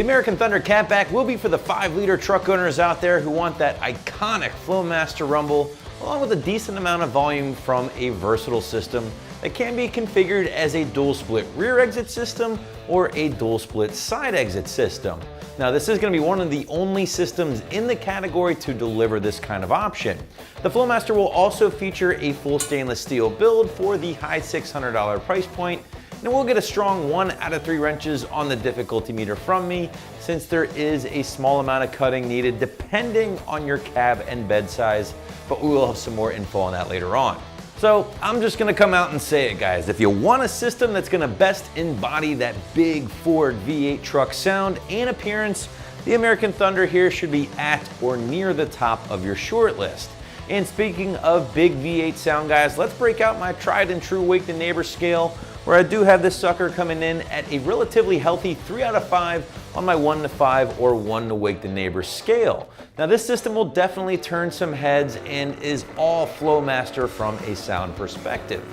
The American Thunder Catback will be for the 5-liter truck owners out there who want that iconic Flowmaster rumble, along with a decent amount of volume from a versatile system that can be configured as a dual split rear exit system or a dual split side exit system. Now, this is going to be one of the only systems in the category to deliver this kind of option. The Flowmaster will also feature a full stainless steel build for the high $600 price point, and we'll get a strong 1 out of 3 wrenches on the difficulty meter from me, since there is a small amount of cutting needed depending on your cab and bed size, but we will have some more info on that later on. So I'm just gonna come out and say it, guys. If you want a system that's gonna best embody that big Ford V8 truck sound and appearance, the American Thunder here should be at or near the top of your short list. And speaking of big V8 sound, guys, let's break out my tried and true Wake the Neighbor scale, where I do have this sucker coming in at a relatively healthy 3 out of 5 on my 1 to 5 or 1 to Wake the Neighbor scale. Now, this system will definitely turn some heads and is all Flowmaster from a sound perspective.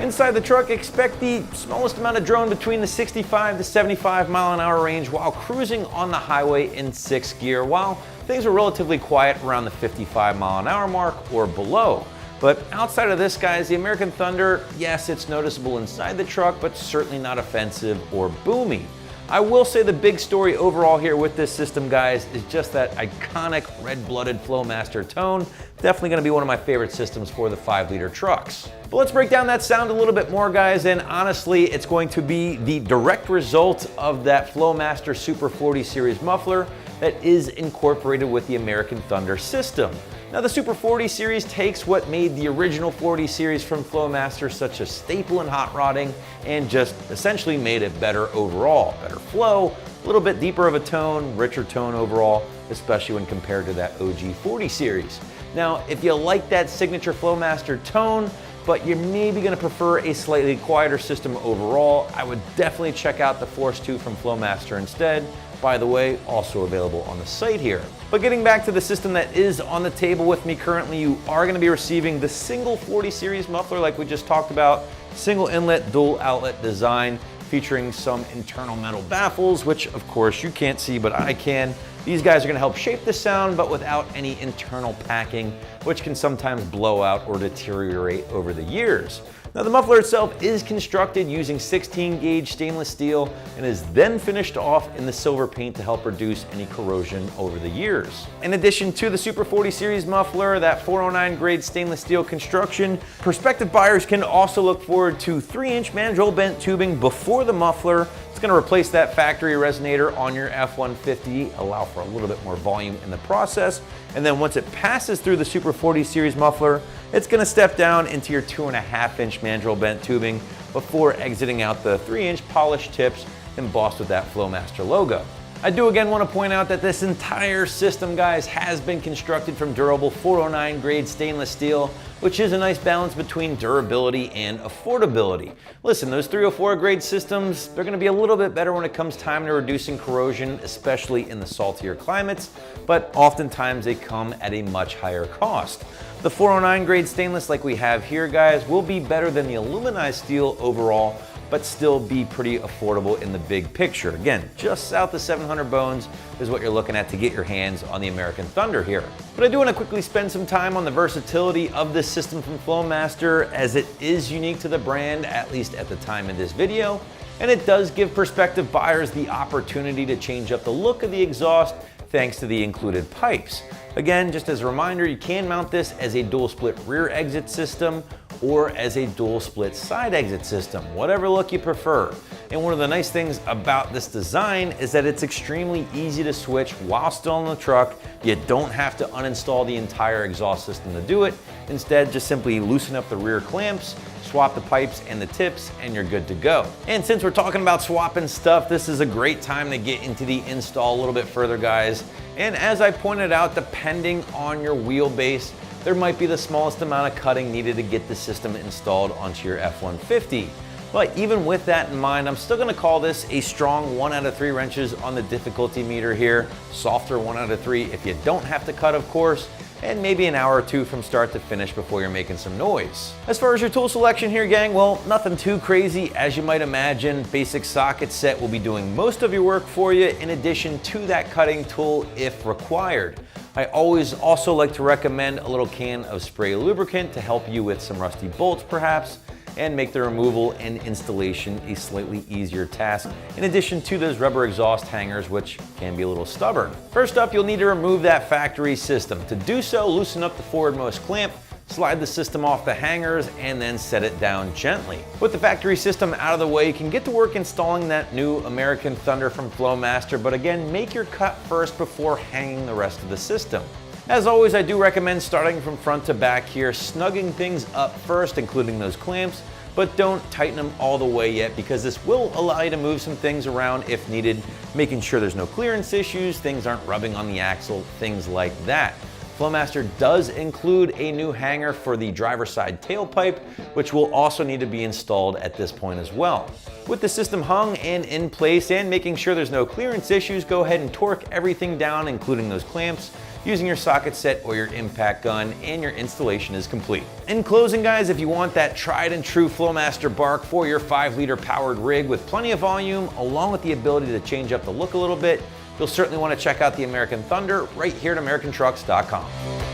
Inside the truck, expect the smallest amount of drone between the 65 to 75 mile an hour range while cruising on the highway in 6th gear, while things are relatively quiet around the 55 mile an hour mark or below. But outside of this, guys, the American Thunder, yes, it's noticeable inside the truck, but certainly not offensive or boomy. I will say the big story overall here with this system, guys, is just that iconic red-blooded Flowmaster tone. Definitely gonna be one of my favorite systems for the 5-liter trucks. But let's break down that sound a little bit more, guys, and honestly, it's going to be the direct result of that Flowmaster Super 40 Series muffler that is incorporated with the American Thunder system. Now, the Super 40 Series takes what made the original 40 Series from Flowmaster such a staple in hot rodding and just essentially made it better overall. Better flow, a little bit deeper of a tone, richer tone overall, especially when compared to that OG 40 Series. Now, if you like that signature Flowmaster tone, but you're maybe gonna prefer a slightly quieter system overall, I would definitely check out the Force 2 from Flowmaster instead. By the way, also available on the site here. But getting back to the system that is on the table with me currently, you are gonna be receiving the single 40 Series muffler like we just talked about, single inlet, dual outlet design, featuring some internal metal baffles, which of course you can't see, but I can. These guys are gonna help shape the sound, but without any internal packing, which can sometimes blow out or deteriorate over the years. Now, the muffler itself is constructed using 16-gauge stainless steel and is then finished off in the silver paint to help reduce any corrosion over the years. In addition to the Super 40 Series muffler, that 409 grade stainless steel construction, prospective buyers can also look forward to 3-inch mandrel bent tubing before the muffler. It's going to replace that factory resonator on your F150, allow for a little bit more volume in the process. And then once it passes through the Super 40 Series muffler, it's going to step down into your 2.5-inch mandrel bent tubing before exiting out the 3-inch polished tips embossed with that Flowmaster logo. I do again want to point out that this entire system, guys, has been constructed from durable 409 grade stainless steel, which is a nice balance between durability and affordability. Listen, those 304 grade systems, they're going to be a little bit better when it comes time to reducing corrosion, especially in the saltier climates, but oftentimes they come at a much higher cost. The 409 grade stainless like we have here, guys, will be better than the aluminized steel overall, but still be pretty affordable in the big picture. Again, just south of 700 bones is what you're looking at to get your hands on the American Thunder here. But I do want to quickly spend some time on the versatility of this system from Flowmaster, as it is unique to the brand, at least at the time of this video, and it does give prospective buyers the opportunity to change up the look of the exhaust thanks to the included pipes. Again, just as a reminder, you can mount this as a dual split rear exit system or as a dual split side exit system, whatever look you prefer. And one of the nice things about this design is that it's extremely easy to switch while still in the truck. You don't have to uninstall the entire exhaust system to do it. Instead, just simply loosen up the rear clamps, swap the pipes and the tips, and you're good to go. And since we're talking about swapping stuff, this is a great time to get into the install a little bit further, guys. And as I pointed out, depending on your wheelbase, there might be the smallest amount of cutting needed to get the system installed onto your F150. But even with that in mind, I'm still gonna call this a strong 1 out of 3 wrenches on the difficulty meter here. Softer 1 out of 3 if you don't have to cut, of course. and maybe an hour or two from start to finish before you're making some noise. As far as your tool selection here, gang, well, nothing too crazy. As you might imagine, basic socket set will be doing most of your work for you, in addition to that cutting tool if required. I always also like to recommend a little can of spray lubricant to help you with some rusty bolts perhaps, and make the removal and installation a slightly easier task, in addition to those rubber exhaust hangers, which can be a little stubborn. First up, you'll need to remove that factory system. To do so, loosen up the forwardmost clamp, slide the system off the hangers, and then set it down gently. With the factory system out of the way, you can get to work installing that new American Thunder from Flowmaster, but again, make your cut first before hanging the rest of the system. As always, I do recommend starting from front to back here, snugging things up first, including those clamps, but don't tighten them all the way yet, because this will allow you to move some things around if needed, making sure there's no clearance issues, things aren't rubbing on the axle, things like that. Flowmaster does include a new hanger for the driver's side tailpipe, which will also need to be installed at this point as well. With the system hung and in place and making sure there's no clearance issues, go ahead and torque everything down, including those clamps, using your socket set or your impact gun, and your installation is complete. In closing, guys, if you want that tried and true Flowmaster bark for your 5-liter powered rig with plenty of volume, along with the ability to change up the look a little bit, you'll certainly want to check out the American Thunder right here at AmericanTrucks.com.